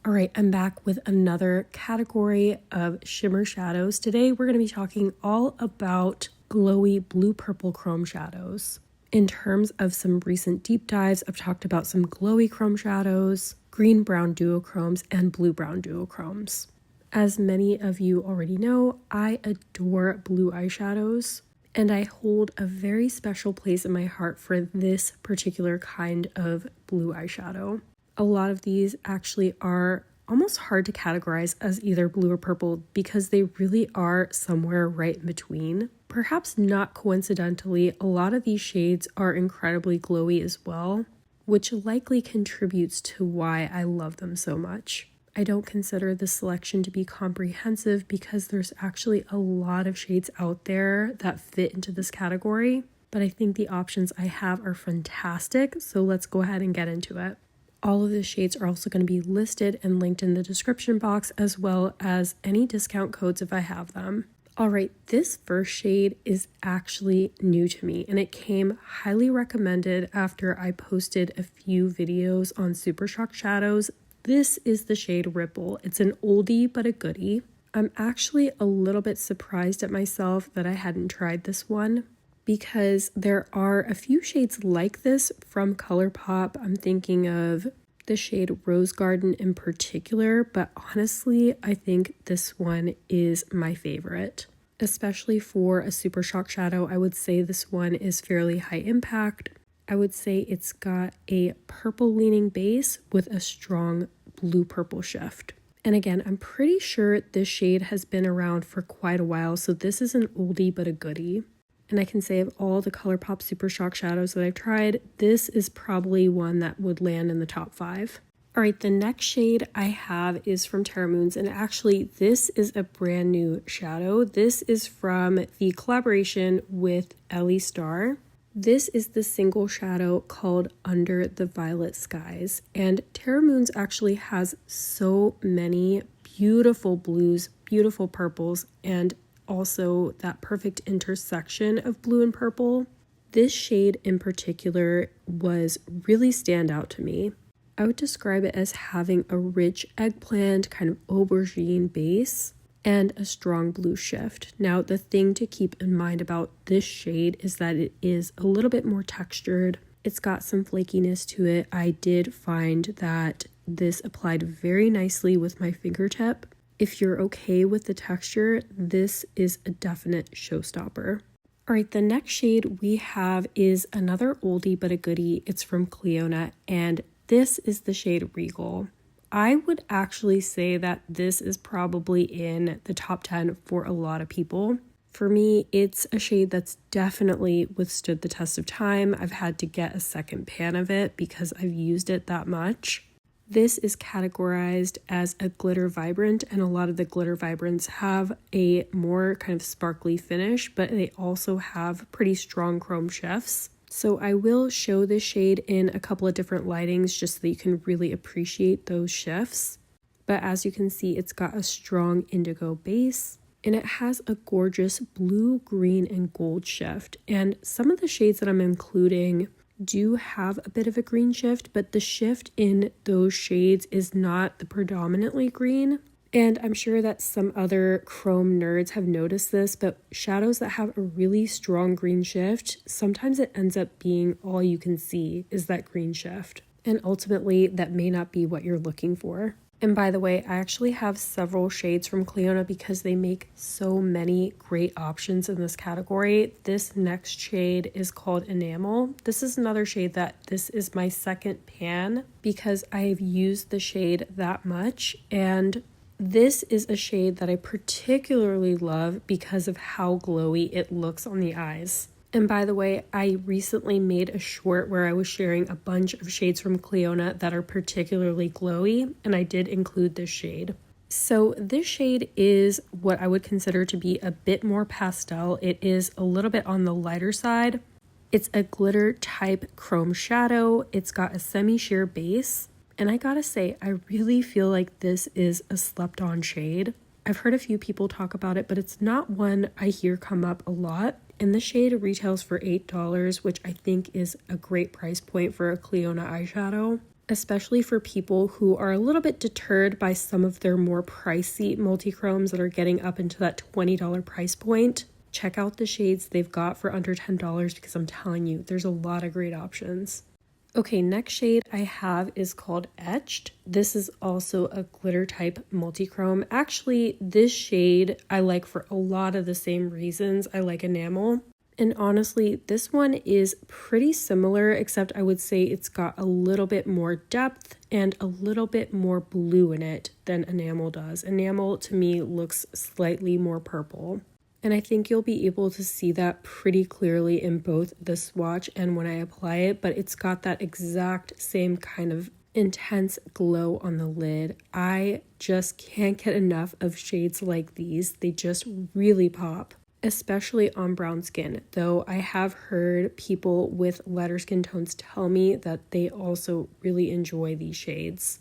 All right, I'm back with another category of shimmer shadows. Today we're going to be talking all about glowy blue-purple chrome shadows. In terms of some recent deep dives, I've talked about some glowy chrome shadows, green-brown duochromes, and blue-brown duochromes. As many of you already know, I adore blue eyeshadows, and I hold a very special place in my heart for this particular kind of blue eyeshadow. A lot of these actually are almost hard to categorize as either blue or purple because they really are somewhere right in between. Perhaps not coincidentally, a lot of these shades are incredibly glowy as well, which likely contributes to why I love them so much. I don't consider this selection to be comprehensive because there's actually a lot of shades out there that fit into this category, but I think the options I have are fantastic, so let's go ahead and get into it. All of the shades are also going to be listed and linked in the description box, as well as any discount codes if I have them. All right, this first shade is actually new to me, and it came highly recommended after I posted a few videos on Super Shock Shadows. This is the shade Ripple. It's an oldie but a goodie. I'm actually a little bit surprised at myself that I hadn't tried this one, because there are a few shades like this from ColourPop. I'm thinking of the shade Rose Garden in particular, but honestly, I think this one is my favorite. Especially for a Super Shock shadow, I would say this one is fairly high impact. I would say it's got a purple leaning base with a strong blue-purple shift. And again, I'm pretty sure this shade has been around for quite a while, so this is an oldie but a goodie. And I can say of all the ColourPop Super Shock shadows that I've tried, this is probably one that would land in the top 5. All right, the next shade I have is from Terra, and actually this is a brand new shadow. This is from the collaboration with Ellie Star. This is the single shadow called Under the Violet Skies. And Terra actually has so many beautiful blues, beautiful purples, and also that perfect intersection of blue and purple. This shade in particular was really stand out to me. I would describe it as having a rich eggplant, kind of aubergine base, and a strong blue shift. Now, the thing to keep in mind about this shade is that it is a little bit more textured. It's got some flakiness to it. I did find that this applied very nicely with my fingertip. If you're okay with the texture, this is a definite showstopper. All right, the next shade we have is another oldie but a goodie. It's from Clionadh, and this is the shade Regal. I would actually say that this is probably in the top 10 for a lot of people. For me, it's a shade that's definitely withstood the test of time. I've had to get a second pan of it because I've used it that much. This is categorized as a glitter vibrant, and a lot of the glitter vibrants have a more kind of sparkly finish, but they also have pretty strong chrome shifts. So I will show this shade in a couple of different lightings just so that you can really appreciate those shifts. But as you can see, it's got a strong indigo base, and it has a gorgeous blue, green, and gold shift. And some of the shades that I'm including do have a bit of a green shift, but the shift in those shades is not the predominantly green. And I'm sure that some other chrome nerds have noticed this, but shadows that have a really strong green shift, sometimes it ends up being all you can see is that green shift. And ultimately, that may not be what you're looking for. And by the way, I actually have several shades from Clionadh because they make so many great options in this category. This next shade is called Enamel. This is another shade that this is my second pan because I've used the shade that much, and this is a shade that I particularly love because of how glowy it looks on the eyes. And by the way, I recently made a short where I was sharing a bunch of shades from Clionadh that are particularly glowy, and I did include this shade. So this shade is what I would consider to be a bit more pastel. It is a little bit on the lighter side. It's a glitter type chrome shadow. It's got a semi-sheer base. And I gotta say, I really feel like this is a slept on shade. I've heard a few people talk about it, but it's not one I hear come up a lot. And the shade retails for $8, which I think is a great price point for a Clionadh eyeshadow. especially for people who are a little bit deterred by some of their more pricey multi-chromes that are getting up into that $20 price point. Check out the shades they've got for under $10 because I'm telling you, there's a lot of great options. Okay, next shade I have is called Etched. This is also a glitter type multi-chrome. Actually, this shade I like for a lot of the same reasons I like Enamel. And honestly, this one is pretty similar, except I would say it's got a little bit more depth and a little bit more blue in it than Enamel does. Enamel to me looks slightly more purple. And I think you'll be able to see that pretty clearly in both the swatch and when I apply it, but it's got that exact same kind of intense glow on the lid. I just can't get enough of shades like these. They just really pop, especially on brown skin, though I have heard people with lighter skin tones tell me that they also really enjoy these shades.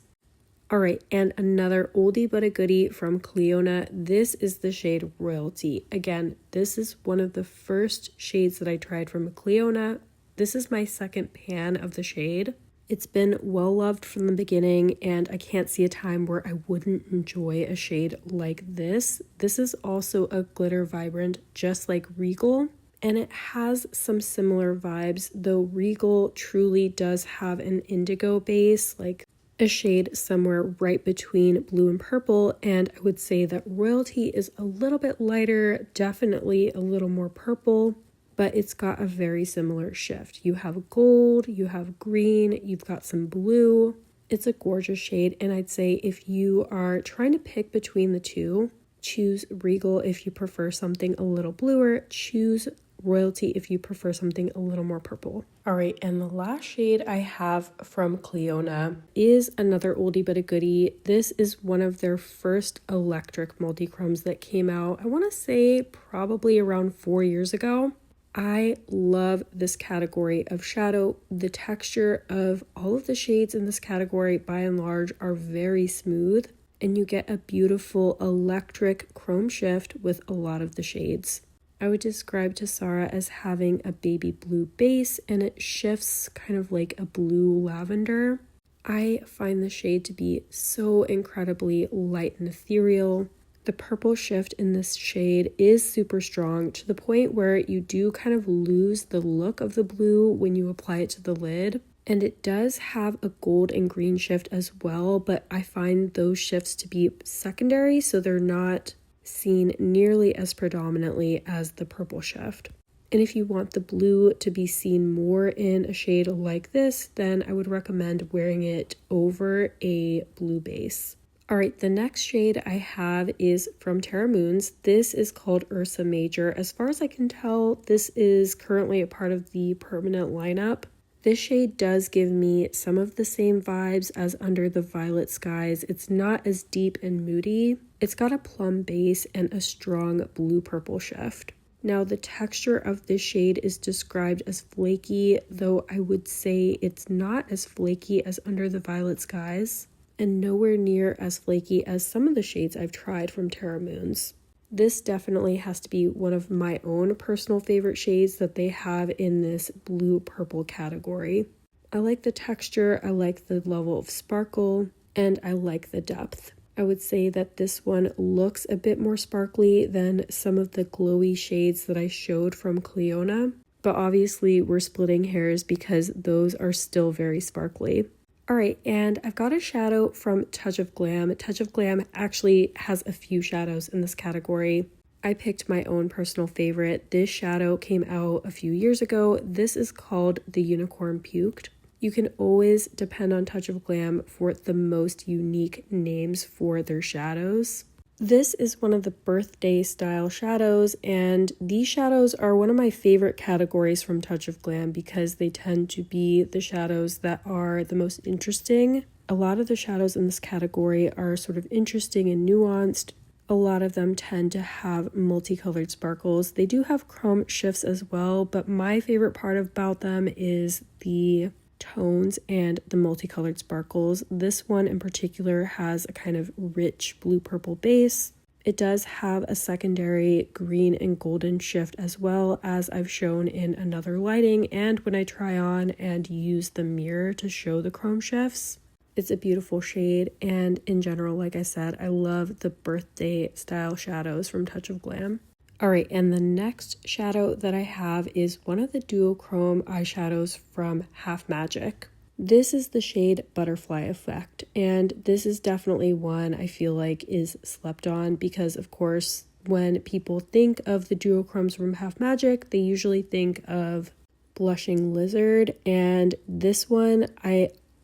All right, and another oldie but a goodie from Clionadh. This is the shade Royalty. Again, this is one of the first shades that I tried from Clionadh. This is my second pan of the shade. It's been well loved from the beginning, and I can't see a time where I wouldn't enjoy a shade like this. This is also a glitter vibrant, just like Regal, and it has some similar vibes, though Regal truly does have an indigo base, like a shade somewhere right between blue and purple, and I would say that Royalty is a little bit lighter, definitely a little more purple, but it's got a very similar shift. You have gold, you have green, you've got some blue. It's a gorgeous shade, and I'd say if you are trying to pick between the two, choose Regal if you prefer something a little bluer, choose Royalty if you prefer something a little more purple. All right, and the last shade I have from Clionadh is another oldie but a goodie. This is one of their first electric multi-chromes that came out, I want to say probably around 4 years ago. I love this category of shadow. The texture of all of the shades in this category by and large are very smooth, and you get a beautiful electric chrome shift with a lot of the shades. I would describe Tasara as having a baby blue base, and it shifts kind of like a blue lavender. I find the shade to be so incredibly light and ethereal. The purple shift in this shade is super strong to the point where you do kind of lose the look of the blue when you apply it to the lid. And it does have a gold and green shift as well, but I find those shifts to be secondary, so they're not seen nearly as predominantly as the purple shift. And if you want the blue to be seen more in a shade like this, then I would recommend wearing it over a blue base. All right, the next shade I have is from Terra Moons. This is called Ursa Major. As far as I can tell, this is currently a part of the permanent lineup. This shade does give me some of the same vibes as Under the Violet Skies. It's not as deep and moody. It's got a plum base and a strong blue-purple shift. Now, the texture of this shade is described as flaky, though I would say it's not as flaky as Under the Violet Skies, and nowhere near as flaky as some of the shades I've tried from Terra Moons. This definitely has to be one of my own personal favorite shades that they have in this blue-purple category. I like the texture, I like the level of sparkle, and I like the depth. I would say that this one looks a bit more sparkly than some of the glowy shades that I showed from Clionadh, but obviously we're splitting hairs because those are still very sparkly. All right, and I've got a shadow from Touch of Glam. Touch of Glam actually has a few shadows in this category. I picked my own personal favorite. This shadow came out a few years ago. This is called The Unicorn Puked. You can always depend on Touch of Glam for the most unique names for their shadows. This is one of the birthday style shadows, and these shadows are one of my favorite categories from Touch of Glam because they tend to be the shadows that are the most interesting. A lot of the shadows in this category are sort of interesting and nuanced. A lot of them tend to have multicolored sparkles. They do have chrome shifts as well, but my favorite part about them is the tones and the multicolored sparkles. This one in particular has a kind of rich blue purple base, It does have a secondary green and golden shift as well, as I've shown in another lighting and when I try on and use the mirror to show the chrome shifts. It's a beautiful shade, and in general, like I said, I love the birthday style shadows from Touch of Glam. Alright, and the next shadow that I have is one of the duochrome eyeshadows from Half Magic. This is the shade Butterfly Effect, and this is definitely one I feel like is slept on because, of course, when people think of the duochromes from Half Magic, they usually think of Blushing Lizard, and this one,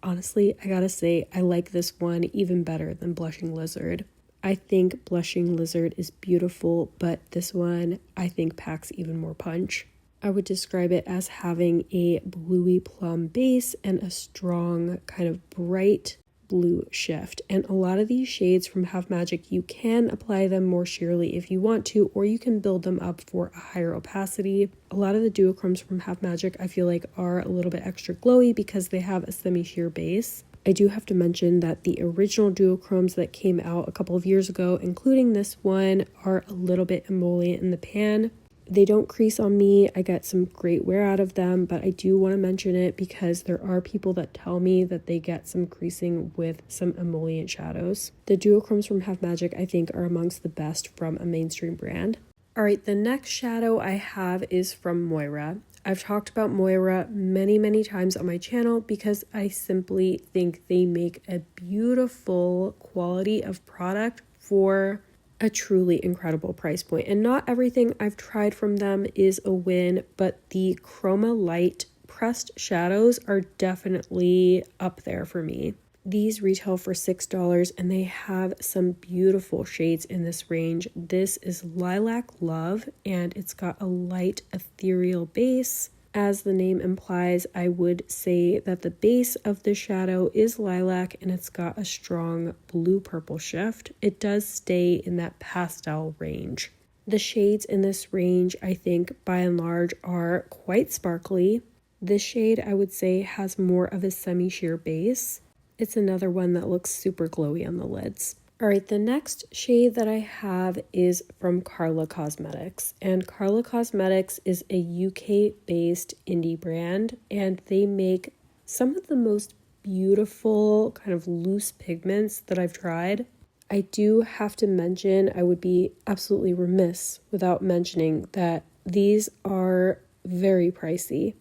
honestly, I gotta say, I like this one even better than Blushing Lizard. I think Blushing Lizard is beautiful, but this one I think packs even more punch. I would describe it as having a bluey plum base and a strong kind of bright blue shift. And a lot of these shades from Half Magic, you can apply them more sheerly if you want to, or you can build them up for a higher opacity. A lot of the duochromes from Half Magic I feel like are a little bit extra glowy because they have a semi-sheer base. I do have to mention that the original duochromes that came out a couple of years ago, including this one, are a little bit emollient in the pan. They don't crease on me. I get some great wear out of them, but I do want to mention it because there are people that tell me that they get some creasing with some emollient shadows. The duochromes from Half Magic I think are amongst the best from a mainstream brand. Alright, the next shadow I have is from Moira. I've talked about Moira many times on my channel because I simply think they make a beautiful quality of product for a truly incredible price point. And not everything I've tried from them is a win, but the Chroma Light pressed shadows are definitely up there for me. These retail for $6 and they have some beautiful shades in this range. This is Lilac Love and it's got a light ethereal base. As the name implies, I would say that the base of the shadow is lilac and it's got a strong blue-purple shift. It does stay in that pastel range. The shades in this range, I think, by and large, are quite sparkly. This shade, I would say, has more of a semi-sheer base. It's another one that looks super glowy on the lids. Alright, the next shade that I have is from Karla Cosmetics, and Karla Cosmetics is a UK-based indie brand, and they make some of the most beautiful kind of loose pigments that I've tried. I do have to mention, I would be absolutely remiss without mentioning that these are very pricey.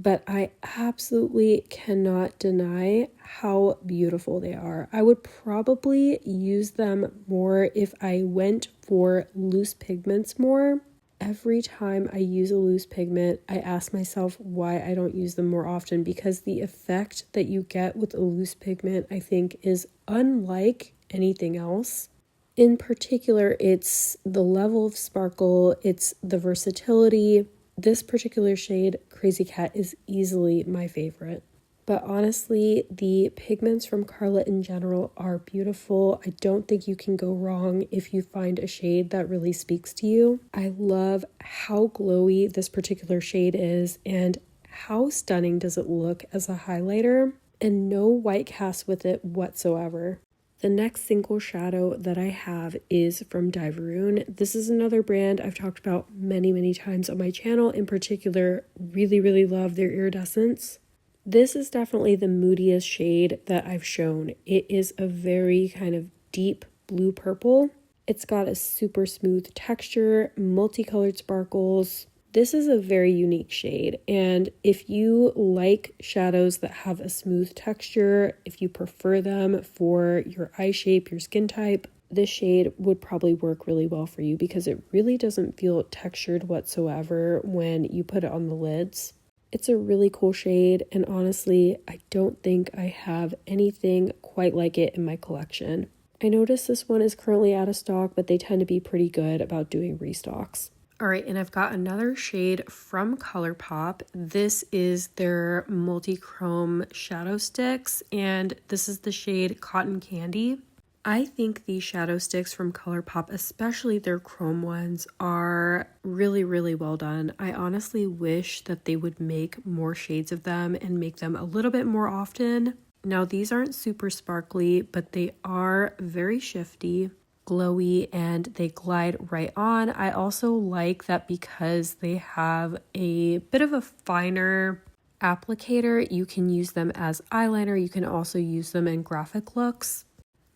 But I absolutely cannot deny how beautiful they are. I would probably use them more if I went for loose pigments more. Every time I use a loose pigment, I ask myself why I don't use them more often, because the effect that you get with a loose pigment, I think, is unlike anything else. In particular, it's the level of sparkle, it's the versatility. This particular shade, Crazy Cat, is easily my favorite. But honestly, the pigments from Karla in general are beautiful. I don't think you can go wrong if you find a shade that really speaks to you. I love how glowy this particular shade is and how stunning does it look as a highlighter, and no white cast with it whatsoever. The next single shadow that I have is from Dieverone. This is another brand I've talked about many times on my channel. In particular, really love their iridescence. This is definitely the moodiest shade that I've shown. It is a very kind of deep blue purple. It's got a super smooth texture, multicolored sparkles. This is a very unique shade, and if you like shadows that have a smooth texture, if you prefer them for your eye shape, your skin type, this shade would probably work really well for you because it really doesn't feel textured whatsoever when you put it on the lids. It's a really cool shade, and honestly, I don't think I have anything quite like it in my collection. I noticed this one is currently out of stock, but they tend to be pretty good about doing restocks. Alright, and I've got another shade from ColourPop. This is their multi-chrome shadow sticks, and this is the shade Cotton Candy. I think these shadow sticks from ColourPop, especially their chrome ones, are really well done. I honestly wish that they would make more shades of them and make them a little bit more often. Now, these aren't super sparkly, but they are very shifty. glowy and they glide right on. I also like that because they have a bit of a finer applicator, you can use them as eyeliner. You can also use them in graphic looks.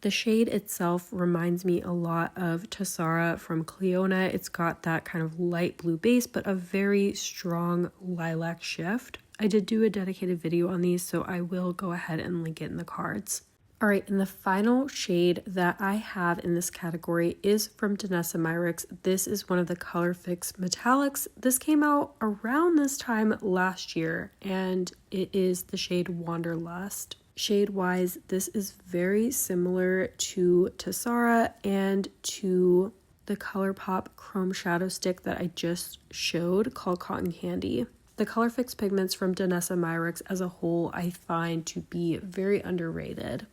The shade itself reminds me a lot of Tasara from Clionadh. It's got that kind of light blue base, but a very strong lilac shift. I did do a dedicated video on these, so I will go ahead and link it in the cards. All right, and the final shade that I have in this category is from Dieverone. This is one of the Color Fix Metallics. This came out around this time last year, and it is the shade Wanderlust. Shade-wise, this is very similar to Tasara and to the ColourPop Chrome Shadow Stick that I just showed called Cotton Candy. The Color Fix pigments from Dieverone as a whole I find to be very underrated.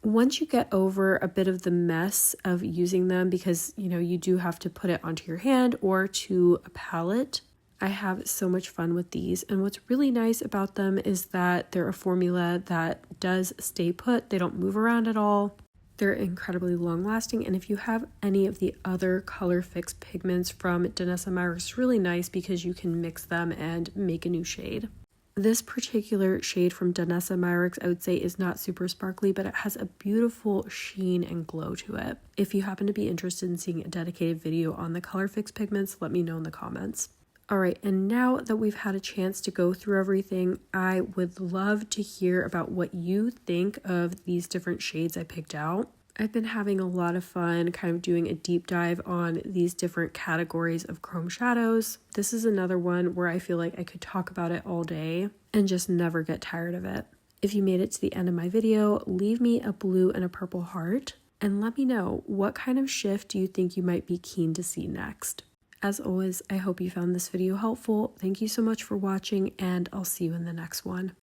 Once you get over a bit of the mess of using them, because you do have to put it onto your hand or to a palette, I have so much fun with these. And what's really nice about them is that they're a formula that does stay put. They don't move around at all. They're incredibly long lasting. And if you have any of the other Color Fix pigments from Dieverone, it's really nice because you can mix them and make a new shade. This particular shade from Dieverone, I would say, is not super sparkly, but it has a beautiful sheen and glow to it. If you happen to be interested in seeing a dedicated video on the Color Fix pigments, let me know in the comments. All right, and now that we've had a chance to go through everything, I would love to hear about what you think of these different shades I picked out. I've been having a lot of fun kind of doing a deep dive on these different categories of chrome shadows. This is another one where I feel like I could talk about it all day and just never get tired of it. If you made it to the end of my video, leave me a blue and a purple heart and let me know what kind of shift do you think you might be keen to see next. As always, I hope you found this video helpful. Thank you so much for watching, and I'll see you in the next one.